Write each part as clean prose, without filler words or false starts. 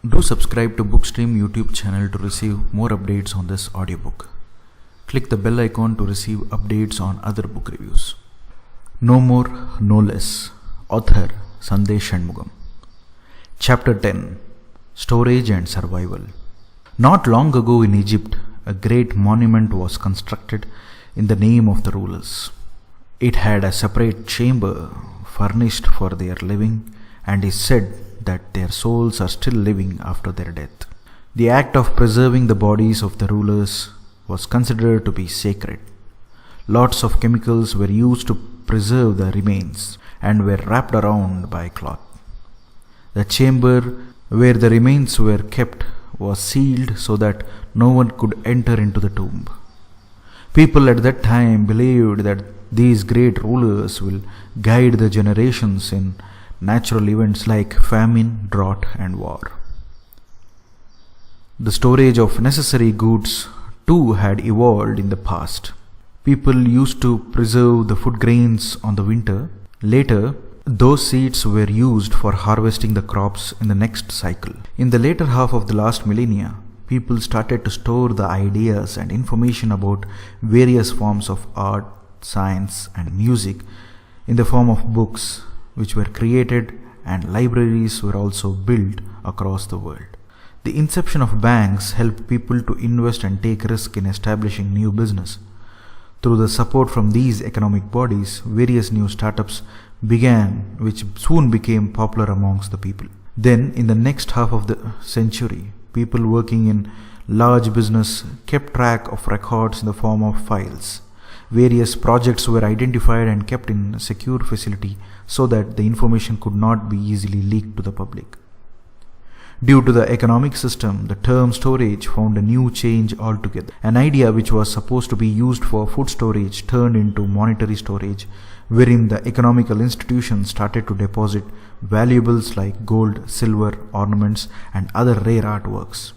Do subscribe to Bookstream YouTube channel to receive more updates on this audiobook. Click the bell icon to receive updates on other book reviews. No More, No Less. Author Sandesh Shanmugam. Chapter 10. Storage and Survival. Not long ago in Egypt, a great monument was constructed in the name of the rulers. It had a separate chamber furnished for their living, and is said that their souls are still living after their death. The act of preserving the bodies of the rulers was considered to be sacred. Lots of chemicals were used to preserve the remains and were wrapped around by cloth. The chamber where the remains were kept was sealed so that no one could enter into the tomb. People at that time believed that these great rulers will guide the generations in natural events like famine, drought, and war. The storage of necessary goods too had evolved in the past. People used to preserve the food grains on the winter. Later, those seeds were used for harvesting the crops in the next cycle. In the later half of the last millennia, people started to store the ideas and information about various forms of art, science, and music in the form of books, which were created, and libraries were also built across the world. The inception of banks helped people to invest and take risk in establishing new business. Through the support from these economic bodies, various new startups began, which soon became popular amongst the people. Then, in the next half of the century, people working in large business kept track of records in the form of files. Various projects were identified and kept in a secure facility so that the information could not be easily leaked to the public. Due to the economic system, the term storage found a new change altogether. An idea which was supposed to be used for food storage turned into monetary storage, wherein the economical institutions started to deposit valuables like gold, silver, ornaments, and other rare artworks.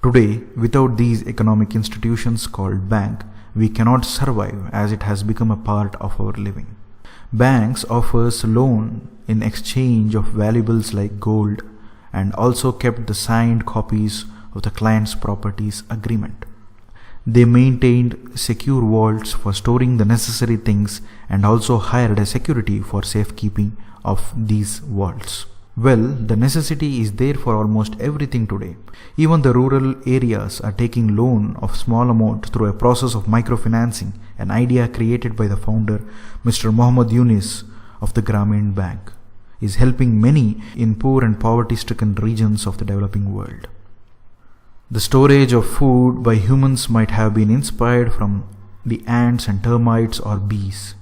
Today, without these economic institutions called bank, we cannot survive, as it has become a part of our living. Banks offers loan in exchange of valuables like gold, and also kept the signed copies of the client's properties agreement. They maintained secure vaults for storing the necessary things and also hired a security for safekeeping of these vaults. Well, the necessity is there for almost everything today. Even the rural areas are taking loan of small amount through a process of microfinancing, an idea created by the founder, Mr. Muhammad Yunus of the Grameen Bank, is helping many in poor and poverty-stricken regions of the developing world. The storage of food by humans might have been inspired from the ants and termites or bees.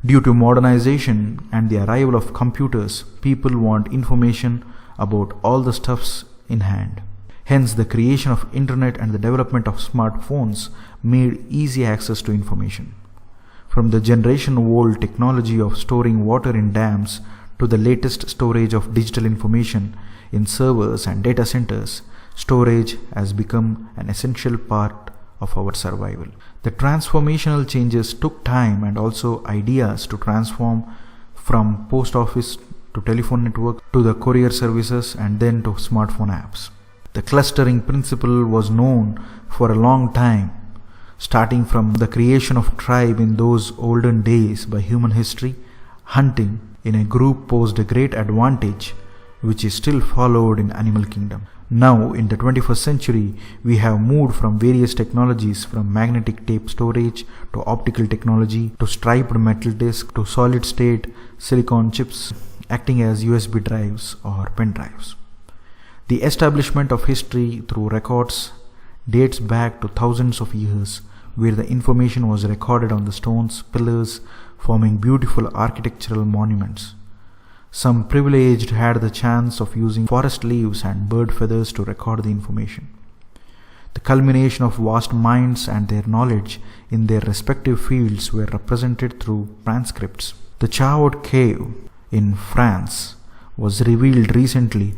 Due to modernization and the arrival of computers, people want information about all the stuffs in hand. Hence, the creation of internet and the development of smartphones made easy access to information. From the generation-old technology of storing water in dams to the latest storage of digital information in servers and data centers, storage has become an essential part of our survival. The transformational changes took time and also ideas to transform from post office to telephone network to the courier services and then to smartphone apps. The clustering principle was known for a long time, starting from the creation of tribe in those olden days by human history. Hunting in a group posed a great advantage, which is still followed in animal kingdom. Now, in the 21st century, we have moved from various technologies, from magnetic tape storage to optical technology to striped metal disk to solid state silicon chips acting as USB drives or pen drives. The establishment of history through records dates back to thousands of years, where the information was recorded on the stones, pillars, forming beautiful architectural monuments. Some privileged had the chance of using forest leaves and bird feathers to record the information. The culmination of vast minds and their knowledge in their respective fields were represented through transcripts. The Chauvet cave in France was revealed recently,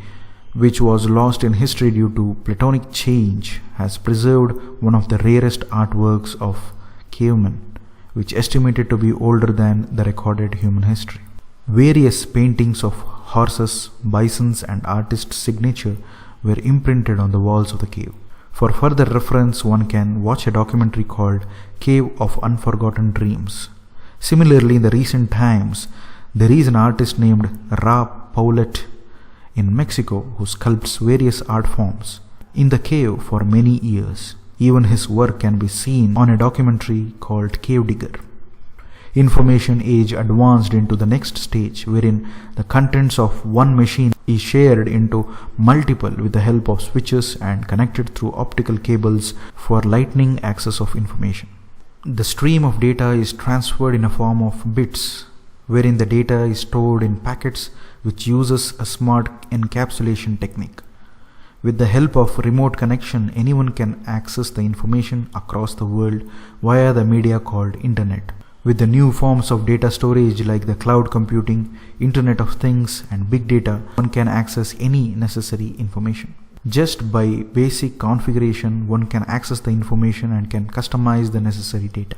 which was lost in history due to platonic change, has preserved one of the rarest artworks of cavemen, which estimated to be older than the recorded human history. Various paintings of horses, bisons, and artists' signature were imprinted on the walls of the cave. For further reference, one can watch a documentary called Cave of Unforgotten Dreams. Similarly, in the recent times, there is an artist named Ra Paulette in Mexico who sculpts various art forms in the cave for many years. Even his work can be seen on a documentary called Cave Digger. Information age advanced into the next stage, wherein the contents of one machine is shared into multiple with the help of switches and connected through optical cables for lightning access of information. The stream of data is transferred in a form of bits, wherein the data is stored in packets, which uses a smart encapsulation technique. With the help of remote connection, anyone can access the information across the world via the media called Internet. With the new forms of data storage like the cloud computing, Internet of Things, and big data, one can access any necessary information. Just by basic configuration, one can access the information and can customize the necessary data.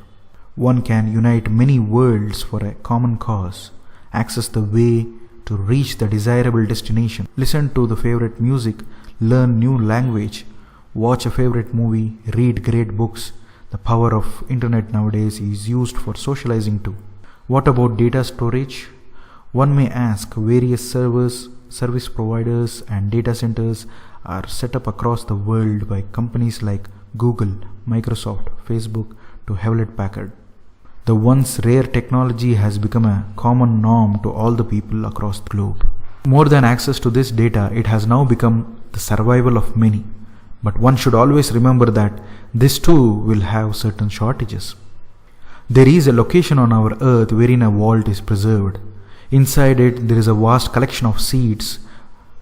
One can unite many worlds for a common cause, access the way to reach the desirable destination, listen to the favorite music, learn new language, watch a favorite movie, read great books. The power of internet nowadays is used for socializing too. What about data storage? One may ask. Various servers, service providers, and data centers are set up across the world by companies like Google, Microsoft, Facebook to Hewlett-Packard. The once rare technology has become a common norm to all the people across the globe. More than access to this data, it has now become the survival of many. But one should always remember that this too will have certain shortages. There is a location on our earth wherein a vault is preserved. Inside it, there is a vast collection of seeds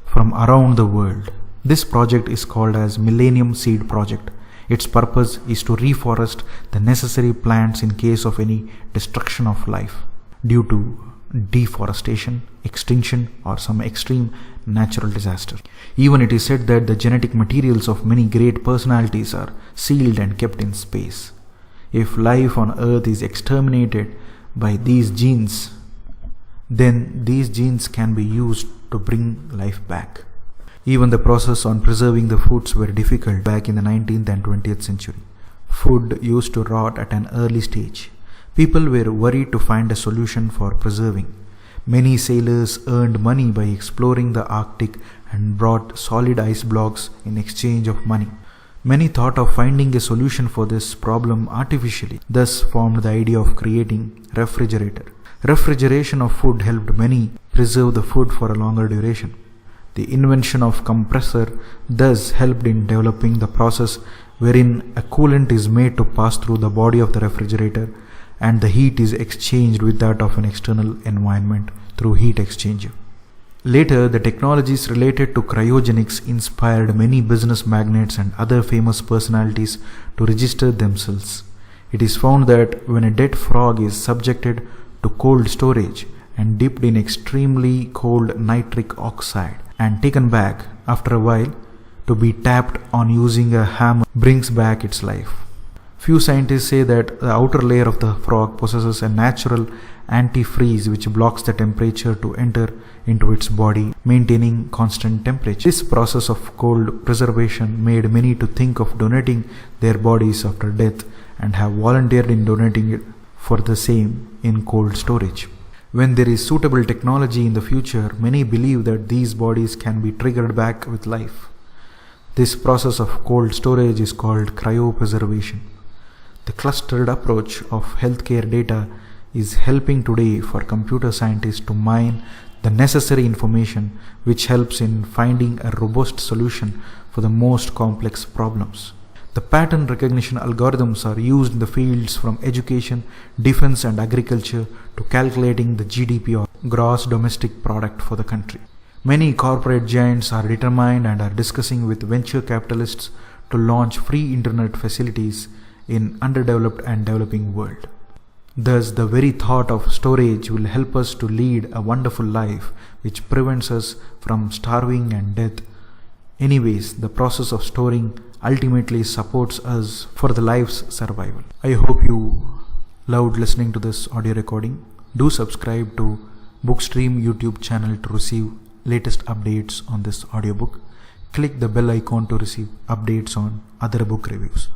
from around the world. This project is called as Millennium Seed Project. Its purpose is to reforest the necessary plants in case of any destruction of life due to deforestation, extinction, or some extreme natural disaster. Even it is said that the genetic materials of many great personalities are sealed and kept in space. If life on earth is exterminated by these genes, then these genes can be used to bring life back. Even the process on preserving the foods were difficult back in the 19th and 20th century. Food used to rot at an early stage. People were worried to find a solution for preserving. Many sailors earned money by exploring the Arctic and brought solid ice blocks in exchange of money. Many thought of finding a solution for this problem artificially, thus formed the idea of creating refrigerator. Refrigeration of food helped many preserve the food for a longer duration. The invention of compressor thus helped in developing the process wherein a coolant is made to pass through the body of the refrigerator and the heat is exchanged with that of an external environment through heat exchanger. Later, the technologies related to cryogenics inspired many business magnates and other famous personalities to register themselves. It is found that when a dead frog is subjected to cold storage and dipped in extremely cold nitric oxide and taken back after a while to be tapped on using a hammer brings back its life. Few scientists say that the outer layer of the frog possesses a natural antifreeze which blocks the temperature to enter into its body, maintaining constant temperature. This process of cold preservation made many to think of donating their bodies after death and have volunteered in donating it for the same in cold storage. When there is suitable technology in the future, many believe that these bodies can be triggered back with life. This process of cold storage is called cryopreservation. The clustered approach of healthcare data is helping today for computer scientists to mine the necessary information which helps in finding a robust solution for the most complex problems. The pattern recognition algorithms are used in the fields from education, defense and agriculture to calculating the GDP or gross domestic product for the country. Many corporate giants are determined and are discussing with venture capitalists to launch free internet facilities in underdeveloped and developing world. Thus, the very thought of storage will help us to lead a wonderful life which prevents us from starving and death. Anyways, the process of storing ultimately supports us for the life's survival. I hope you loved listening to this audio recording. Do subscribe to Bookstream YouTube channel to receive latest updates on this audiobook. Click the bell icon to receive updates on other book reviews.